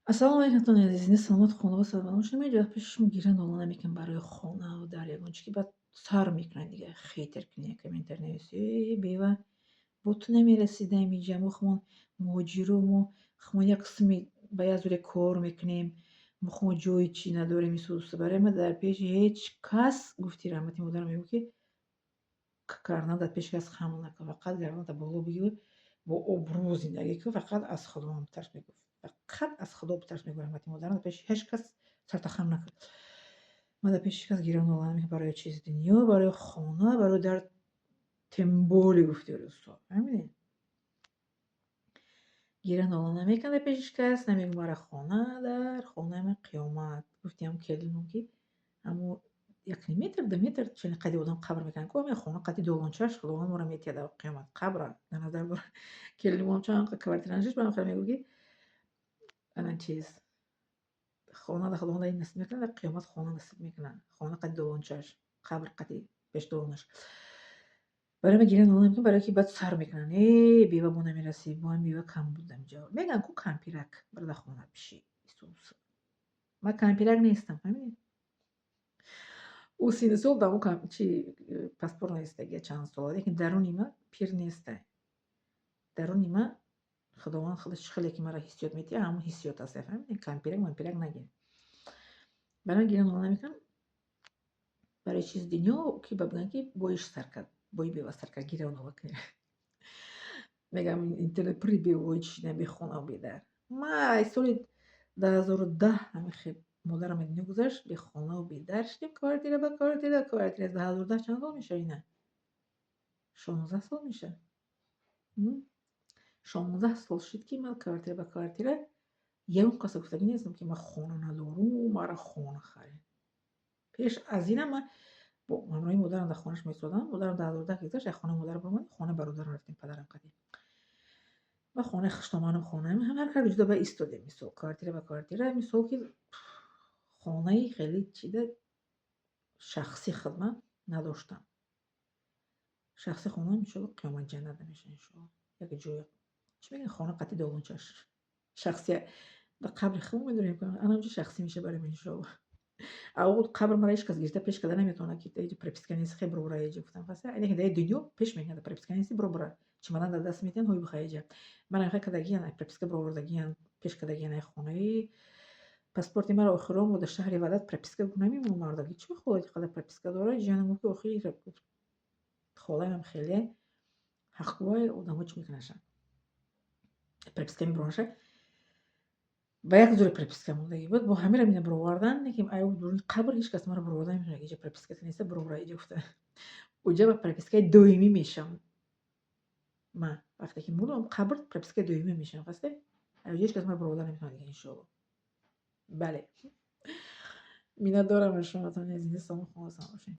Assalomu alaykum aziz salomat xonava salomat бошед. Мен ҷои пешашон гиранд олона мекунам барои хона ва дар ягон чӣ ки баъд сар мекунад дига. Хейтер кунӣ комментар нависи. Бева бо ту намерасида имиҷа мо хумон муҳоҷиру мо хумон як қисми ба як зуре кор мекунем. Мо хумон ҷои чӣ надорем исӯ барои ма дар пеши ҳеҷ кас гуфти раҳмати модарам мегӯ ки кардан дар пеши кас ҳамл накун. Фақат гарданта боло бигир бо обрӯ зиндагӣ кун. Фақат аз Худованд битарс мегуфт. Фақат аз Худо битарс мегӯ раҳмати модарам дар пеши ҳеҷ кас сартахам накун. Ман дар пеши кас гирандолана намекунам барои чизи дунё, барои хона, барои дар темболи гуфтёри устод. Фаҳмидед? Гирандолана намекунам дар пеши кас, намегӯям барои хона, дар хонаи ман қиёмат. Гуфтиам келинам ки ҳамо 1 метр 2 метр чунин қадди одам қабр мекунад. Ко ҳамин хона қадди долончаш Худованд моро метиҳад дар қиёмат. Қабра дар назар бор. Келинам чун квартира нашиш ба ман мегӯ ки анан чиз хона дар Худованд насиб мекунад, дар қиёмат хона насиб мекунад. Хона қадди долончаш, қабр қадди бештолонаш. Барои ман гирандолана намекунам, барои ки баъд сар мекунанд. Бева мо намерасем, мо ҳам бева кам будам ҷо. Мегӯям ку кампирак бародар хона пиши. Ман кампирак нестам, фаҳмидед? Ӯ синни сол дамо чӣ паспорт наистагия чанд сола, лекин даруни ман пир нестай. Даруни ман Худованд худаш хеле ки маро ҳиссиёт метиҳад, ҳамон ҳиссиёт аст, фаҳмидед? Кампирак мампирак нагир. Барои ман гирандолана намекунам барои чизи дунё ки ба бигӯянд ки боиш сар кард, бои бева сар кард, гирандолана кунед. Мегӯям интернет пури бевои чишидан бехона бедар. Ман соли 2010 ҳамин хел модарам аз дунё гузашт, бехонаву бедар шудем, квартира ба квартира. 2010 чанд сол мешавад ина? 16 сол мешавад. 16 сол шуд ки ман квартира ба квартира ягон кас гуфтагӣ нестам ки ман хона надорум, маро хона харед. Пеш аз инам ман бо ҳамроҳи модарам дар хонаш месодам. Модарам 2010 ки гузашт, аз хонаи модарам омадем, хонаи бародарам рафтем, падарам қадим. Ва хонаи хуштомаду хонаи ман ҳар кар ҷудо ба истодем, мисол квартира ба квартира, мисол ки хонаи хеле чида шахсӣ хидмат надоштам. Шахсӣ хонаам иншоалло қиёмат ҷаннатда мешавад иншоалло. Як ҷои чӣ мегӯянд хона қадди долончаш. Шахсия ба қабри худмон медорем ки ана ҷо шахсӣ мешавад барои ман иншоалло. Аввал қабр маро ҳеҷ кас гирифта пеш карда наметавонад ки эҷо прописка нест, хе бирора эҷа гуфтам. Фаста ин дар дунё пеш мекунад, прописка нести бирора. Чемодан дар даст метиҳанд, ҳой бихай эҷа. Мана хе кардагиян, прописка бировардагиян, пеш кардагиян хонаи паспорти маро охирон дар шаҳри Вадат прописка намемонад мардоги. Чӣ холати қадар прописка дорад? Ҷиянам гуфт ки охир холаам хеле ҳаққувай одамҳо чӣ мекунашанд? Прописка мебиронашад. Ба як зуре прописка мондагӣ буд. Бо ҳамира мена бировардан, лекин ай дуруни қабр ҳеҷ кас маро бироварда наметавонад. Эҷа прописка неста, бировара эҷа гуфта. Оҷа ба пропискаи доимӣ мешавам. Ман вақте ки мурдам қабр пропискаи доимӣ мешавам. Фаста ай ҳеҷ кас маро бироварда наметавонад дига иншоалло. Бале. Миннатдорам аз шумо. Зинда саломат бошед.